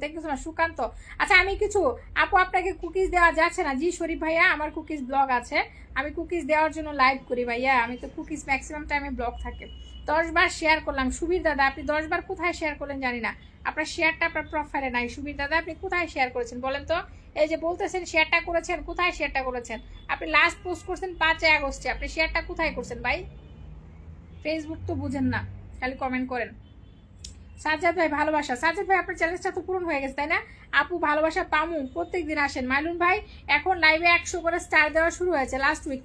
Thank you so much Sukanta. আচ্ছা আমি কিছু আপু আপনাকে কুকিজ দেওয়া যাচ্ছে না? জি শরীফ ভাইয়া, আমার কুকিজ ব্লগ আছে, আমি কুকিজ দেওয়ার জন্য লাইভ করি ভাইয়া, আমি তো কুকিজ ম্যাক্সিমাম টাইমে ব্লগ থাকে। 10 বার শেয়ার করলাম। সুবীর দাদা আপনি 10 বার কোথায় শেয়ার করলেন জানি না, আপনার শেয়ারটা আপনার প্রোফাইলে নাই। সুবীর দাদা আপনি কোথায় শেয়ার করেছেন বলেন তো? এই যে বলতেছেন শেয়ারটা করেছেন, কোথায় শেয়ারটা করেছেন? আপনি লাস্ট পোস্ট করছেন 5 আগস্টে, আপনি শেয়ারটা কোথায় করছেন ভাই? ফেসবুক তো বুঝেন না, খালি কমেন্ট করেন। সাজ্জাদ ভাই ভালোবাসা, সাজ্জাদ ভাই আপনার চ্যালেঞ্জটা তো পূরণ হয়ে গেছে তাই না? আপু ভালোবাসা পামু, প্রত্যেকদিন আসেন। মাইলুন ভাই এখন লাইভে 100 করে স্টার দেওয়া শুরু হয়েছে লাস্ট উইক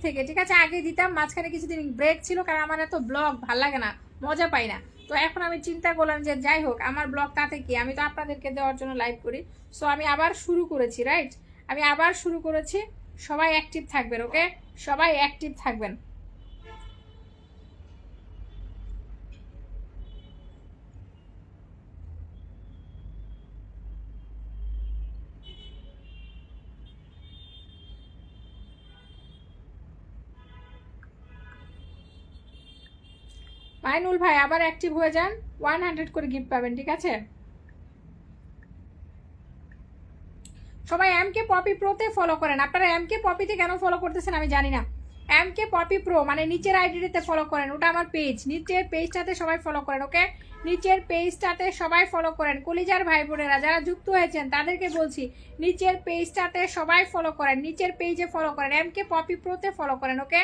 থেকে, ঠিক আছে? আগে দিতাম, মাঝখানে কিছুদিন ব্রেক ছিল, কারণ আমার এত ব্লগ ভাল লাগে না, মজা পাই না। তো এখন আমি চিন্তা করলাম যে যাই হোক আমার ব্লগ তাতে কি, আমি তো আপনাদেরকে দেওয়ার জন্য লাইভ করি। সো আমি আবার শুরু করেছি, রাইট? আমি আবার শুরু করেছি। সবাই অ্যাক্টিভ থাকবেন, ওকে? সবাই অ্যাক্টিভ থাকবেন। মাইনুল ভাই আবার অ্যাক্টিভ হয়ে যান, 100 করে গিফট পাবেন, ঠিক আছে? সবাই এমকে পপি প্রোতে ফলো করেন। আপনারা এমকে পপিতে কেন ফলো করতেছেন আমি জানি না। এমকে পপি প্রো মানে নিচের আইডিতে ফলো করেন, ওটা আমার পেজ, নিচের পেজটাতে সবাই ফলো করেন, ওকে? নিচের পেজটাতে সবাই ফলো করেন। কলিজার ভাই বোনেরা যারা যুক্ত হয়েছেন তাদেরকে বলছি নিচের পেজটাতে সবাই ফলো করেন, নিচের পেজে ফলো করেন, এমকে পপি প্রোতে ফলো করেন, ওকে?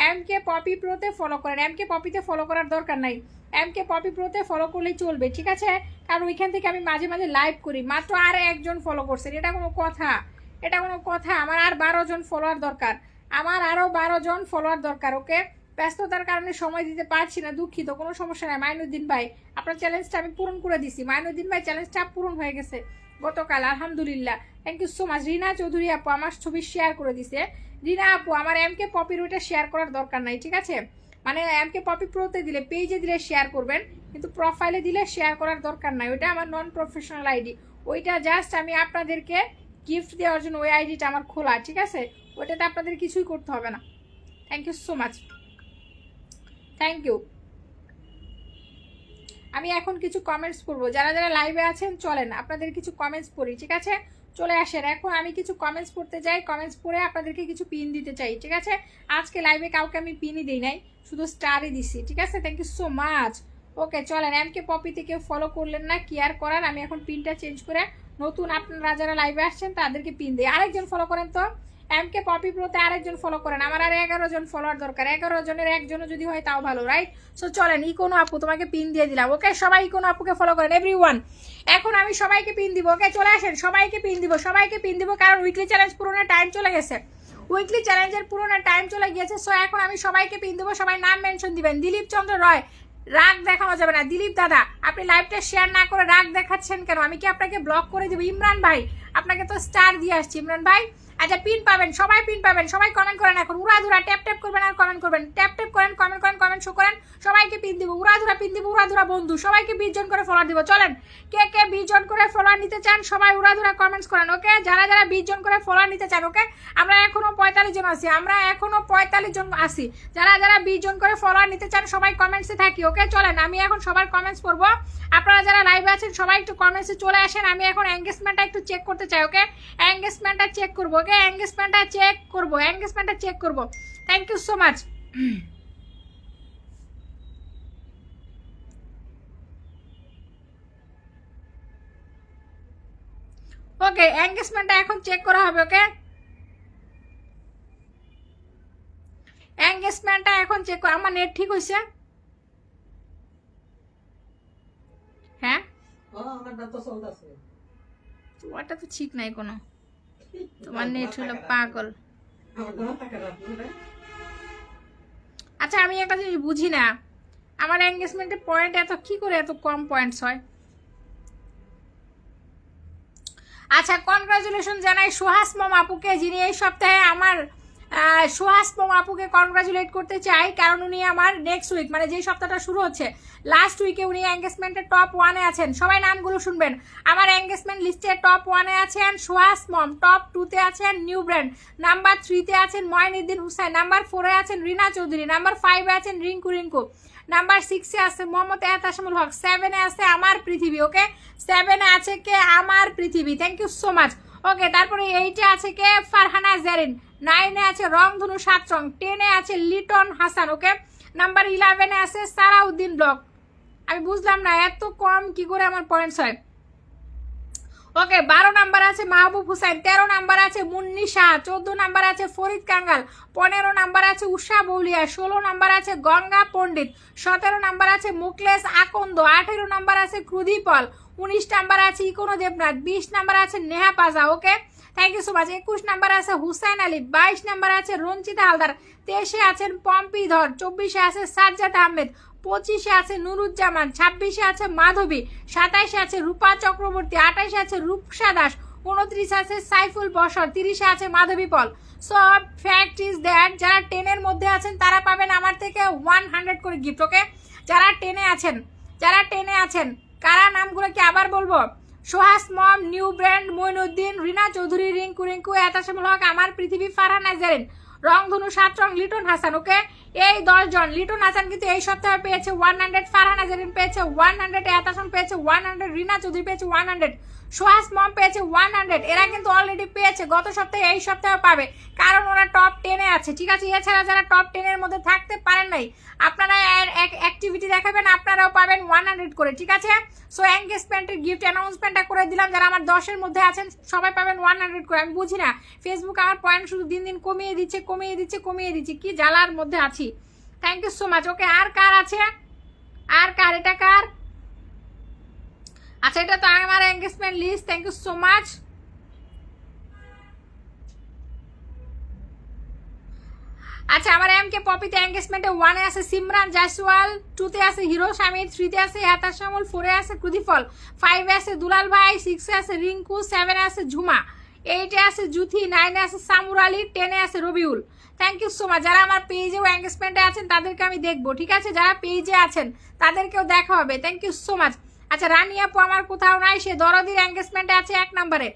এমকে পপি প্রোতে ফলো করেন। এমকে পপিতে ফলো করার দরকার নাই, এমকে পপি প্রোতে ফলো করলেই চলবে, ঠিক আছে? কারণ ওইখান থেকে আমি মাঝে মাঝে লাইভ করি। মাত্র আর একজন ফলো করছেন, এটা কোনো কথা? এটা কোনো কথা? আমার আর 12 জন ফলোয়ার দরকার, আমার আরও 12 জন ফলোয়ার দরকার, ওকে? ব্যস্ততার কারণে সময় দিতে পারছি না, দুঃখিত, কোনো সমস্যা নাই। মাইনুদ্দিন ভাই আপনার চ্যালেঞ্জটা আমি পূরণ করে দিছি। মাইনুদ্দিন ভাই চ্যালেঞ্জটা পূরণ হয়ে গেছে গতকাল, আলহামদুলিল্লাহ। Thank you so much. Rina Chowdhury আপু আমার ছবি শেয়ার করে দিছে। রিনা আপু আমার এমকে পপির ওইটা শেয়ার করার দরকার নাই, ঠিক আছে? মানে এমকে পপি প্রোতে দিলে, পেজে দিলে শেয়ার করবেন, কিন্তু প্রোফাইলে দিলে শেয়ার করার দরকার নাই, ওইটা আমার নন প্রফেশনাল আইডি। ওইটা জাস্ট আমি আপনাদেরকে গিফট দেওয়ার জন্য ওই আইডিটা আমার খোলা, ঠিক আছে? ওইটাতে আপনাদের কিছুই করতে হবে না। Thank you so much, thank you. আমি এখন কিছু কমেন্টস পড়বো, যারা যারা লাইভে আছেন চলেন আপনাদের কিছু কমেন্টস পড়ি, ঠিক আছে? চলে আসেন, এখন আমি কিছু কমেন্টস পড়তে চাই, কমেন্টস পড়ে আপনাদেরকে কিছু পিন দিতে চাই, ঠিক আছে? আজকে লাইভে কাউকে আমি পিনই দিই নাই, শুধু স্টারই দিছি, ঠিক আছে? Thank you so much. Okay চলেন, এমকে পপিতে কেউ ফলো করলেন না, কি আর করার, আমি এখন পিনটা চেঞ্জ করে নতুন আপনারা যারা লাইভে আসছেন তাদেরকে পিন দিই। আরেকজন ফলো করেন তো, এমকে পপি প্রোতে আরেকজন ফলো করেন। আমার আর 11 জন ফলোয়ার দরকার, 11 জনের একজনও যদি হয় তাও ভালো, রাইট? সো চলেন, ইকোনো আপু তোমাকে পিন দিয়ে দিলাম, ওকে? সবাই ইকোনো আপুকে ফলো করেন, এভরিওয়ান। এখন আমি সবাইকে পিন দিব, ওকে? চলে আসেন, সবাইকে পিন দিব, সবাইকে পিন দিব, কারণ উইকলি চ্যালেঞ্জ পূরণের টাইম চলে গেছে, উইকলি চ্যালেঞ্জের পূরণের টাইম চলে গিয়েছে। সো এখন আমি সবাইকে পিন দেবো, সবাই নাম মেনশন দিবেন। দিলীপ চন্দ্র রয়, রাগ দেখানো যাবে না। দিলীপ দাদা আপনি লাইভটা শেয়ার না করে রাগ দেখাচ্ছেন কেন? আমি কি আপনাকে ব্লক করে দেবো? ইমরান ভাই আপনাকে তো স্টার দিয়ে আসছি, ইমরান ভাই। আচ্ছা পিন পাবেন, সবাই পিন পাবেন, সবাই কমেন্ট করেন এখন, উড়াধুরা ট্যাপ ট্যাপ করবেন আর কমেন্ট করবেন, ট্যাপ ট্যাপ করেন, কমেন্ট করেন, কমেন্ট শো করেন, সবাইকে পিন দিব, উড়াধুরা পিন দিব, উড়াধুরা বন্ধু, সবাইকে 20 জন করে ফলোয়ার দিব। চলেন, কে কে 20 জন করে ফলোয়ার নিতে চান সবাই উড়াধুরা কমেন্টস করেন, ওকে? যারা যারা 20 জন করে ফলোয়ার নিতে চান, ওকে? আমরা এখনো 45 জন আছি, আমরা এখনো 45 জন আছি। যারা যারা 20 জন করে ফলোয়ার নিতে চান সবাই কমেন্টসে থাকি, ওকে? চলেন আমি এখন সবার কমেন্টস পড়বো, আপনারা যারা লাইভে আছেন সবাই একটু কমেন্টসে চলে আসেন। আমি এখন এঙ্গেজমেন্টটা একটু চেক করতে চাই, ওকে? এঙ্গেজমেন্টটা চেক করবো, ওকে? এঙ্গেজমেন্টটা চেক করবো, এঙ্গেজমেন্টটা চেক করবো। Thank you so much. Okay এঙ্গেজমেন্টটা এখন চেক করা হবে, ওকে? এঙ্গেজমেন্টটা এখন চেক করা, আমার নেট ঠিক হইছে? হ্যাঁ তোমারটা তো ঠিক নাই কোনো, তোমার নেট হলো পাগল। আচ্ছা আমি একটা জিনিস বুঝি না, আমার এঙ্গেজমেন্টের পয়েন্ট এত কি করে এত কম পয়েন্টস হয়? আচ্ছা কনগ্রাচুলেশন জানাই সুহাস মম আপুকে, যিনি এই সপ্তাহে আমার সুহাস মম আপুকে কনগ্রাচুলেট করতে চাই, কারণ উনি আমার নেক্সট উইক মানে যেই সপ্তাহটা শুরু হচ্ছে লাস্ট উইকে উনি এঙ্গেজমেন্টের টপ 1-এ আছেন। সবাই নামগুলো শুনবেন, আমার এঙ্গেজমেন্ট লিস্টের টপ 1-এ আছেন সুহাস মম, টপ 2-তে আছেন নিউ ব্র্যান্ড, নাম্বার 3-তে আছেন ময়নুদ্দিন হুসাইন, নাম্বার 4-এ আছেন রিনা চৌধুরী, নাম্বার 5-এ আছেন রিঙ্কু, নাম্বার 6 এ আছে মোহাম্মদ এহতাসমুল হক, 7 এ আছে আমার পৃথিবী, ওকে 7 এ আছে কে আমার পৃথিবী, থ্যাংক ইউ সো মাচ। ওকে তারপরে 8 এ আছে কে ফারহানা জেরিন, 9 এ আছে রংধনু 7 রং, 10 এ আছে লিটন হাসান, ওকে নাম্বার 11 এ আছে সারাউদ্দিন ব্লক। আমি বুঝলাম না এত কম কি করে আমার পয়েন্টস হয়। ওকে 12 নাম্বার আছে মাহবুব হুসাইন, 13 নাম্বার আছে মুন্নি শাহ, 14 নাম্বার আছে ফরিদ কাঙ্গাল, 15 নাম্বার আছে উষা বৌলিয়া, 16 নাম্বার আছে গঙ্গা পণ্ডিত, 17 নাম্বার আছে মুকলেশ আকন্দ, 18 নাম্বার আছে ক্রুধিপল, 19 নাম্বার আছে ইকোনো দেবনাথ, 20 নাম্বার আছে Neha Paja, okay thank you so much. 21 number আছে হুসাইন আলী, 22 নাম্বার আছে রঞ্জিতা হালদার, 23 এ আছেন পম্পি ধর, 24 এ আছে সাজ্জাদ আহমেদ, 25 এ আছে নুরুজ্জামান, 26 এ আছে মাধবী, 27 এ আছে রূপা চক্রবর্তী, 28 এ আছে রূপসা দাস, 29 আছে সাইফুল বসর, 30 এ আছে মাধবী পল। সো ফ্যাক্ট ইজ দ্যাট যারা 10 এর মধ্যে আছেন তারা পাবেন আমার থেকে 100 করে গিফট, ওকে যারা 10 এ আছেন, যারা 10 এ আছেন কারা নামগুলো কি আবার বলবো, সোহাস মম, নিউ ব্র্যান্ড, মইনুদ্দিন, রিনা চৌধুরী, রিঙ্কু রিঙ্কু, এহতাসমুল হক, আমার পৃথিবী, ফারহানা জেরিন, রংধনু 7 রং, লিটন হাসান, ওকে এই 10 জন। লিটন হাসান কিন্তু এই সপ্তাহে পেয়েছে 100, ফারহানা জেরিন পেয়েছে 100, এহতাসম পেয়েছে 100, রিনা চৌধুরী পেয়েছে 100, সোহাস মম পেয়েছে 100। এরা কিন্তু অলরেডি পেয়েছে গত সপ্তাহে, এই সপ্তাহে পাবে কারণ ওরা টপ 10 এ আছে, ঠিক আছে। এছাড়া যারা টপ 10 এর মধ্যে থাকতে পারেন নাই আপনারা অ্যাক্টিভিটি দেখাবেন, আপনারাও পাবেন 100 করে, ঠিক আছে। সো এনগেজমেন্টের গিফট অ্যানাউন্সমেন্টটা করে দিলাম, যারা আমার 10 এর মধ্যে আছেন সবাই পাবেন 100 করে। আমি বুঝি না ফেসবুক আমার পয়েন্ট শুধু দিন দিন কমিয়ে দিচ্ছে কমিয়ে দিচ্ছে কমিয়ে দিচ্ছে, কি জ্বালার মধ্যে আছি। Thank you so much. Okay আর কার আছে, আর কার, এটা কার, আচ্ছা এটা তো আমার engagement list, thank you so much. আচ্ছা আমার এমকে পপিতে এনগেজমেন্টে 1 এ আছে সিমরান জায়সওয়াল, 2 তে আছে হিরো শামির, 3 তে আছে এহতাসমুল, 4 এ আছে ক্রুধিফল, 5 এ আছে দুলাল ভাই, 6 এ আছে রিঙ্কু, 7 এ আছে ঝুমা, 8 এ আছে জুথি, 9 এ আছে সামুর আলী, 10 এ আছে Rabiul. Thank you so much. যারা আমার পেজেও এনগেজমেন্টে আছেন তাদেরকে আমি দেখবো, ঠিক আছে, যারা পেজে আছেন তাদেরকেও দেখা হবে, থ্যাংক ইউ সো মাচ। আচ্ছা রানী আপু আমার কোথাও নাই, সে দরদির এনগেজমেন্টে আছে 1 নম্বরে,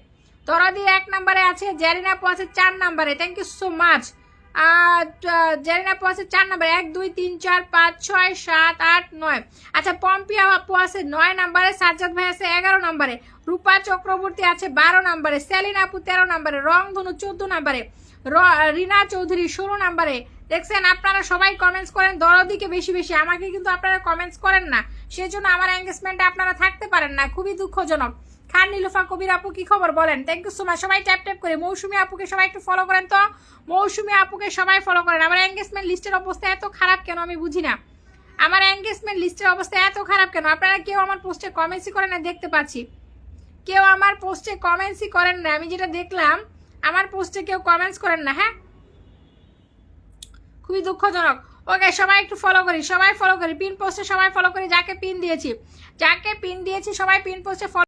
দরদির 1 নম্বরে আছে, জেরিনা আপু আছে 4 নম্বরে, thank you so much. Jerina আপু আছে 4 নম্বরে, 1 2 3 4 5 6 7 8 9। আচ্ছা পম্পিয়া আপু আছে 9 নম্বরে, সাজ্জাদ ভাই আছে 11 নম্বরে, রূপা চক্রবর্তী আছে 12 নম্বরে, সেলিনা আপু 13 নম্বরে, রংধনু 14 নম্বরে, রিনা চৌধুরী 16 নম্বরে। দেখছেন আপনারা সবাই কমেন্টস করেন দরদিকে বেশি বেশি, আমাকে কিন্তু আপনারা কমেন্টস করেন না, সেজন্য আমার এনগেজমেন্টে আপনারা থাকতে পারেন না, খুবই দুঃখজনক। খান নীলুফা কবির আপু কি খবর বলেন, থ্যাংক ইউ সো মাচ। সবাই ট্যাপ ট্যাপ করে মৌসুমী আপুকে সবাই একটু ফলো করেন তো, মৌসুমী আপুকে সবাই ফলো করেন। আমার এনগেজমেন্ট লিস্টের অবস্থা এত খারাপ কেন আমি বুঝি না, আমার এনগেজমেন্ট লিস্টের অবস্থা এত খারাপ কেন। আপনারা কেউ আমার পোস্টে কমেন্টসই করেন না, দেখতে পাচ্ছি কেউ আমার পোস্টে কমেন্টসই করেন না, আমি যেটা দেখলাম আমার পোস্টে কেউ কমেন্টস করেন না, হ্যাঁ খুবই দুঃখজনক। ওকে সবাই একটু ফলো করি, সবাই ফলো করি, পিন পোস্টে সবাই ফলো করি, যাকে পিন দিয়েছি সবাই পিন পোস্টে ফলো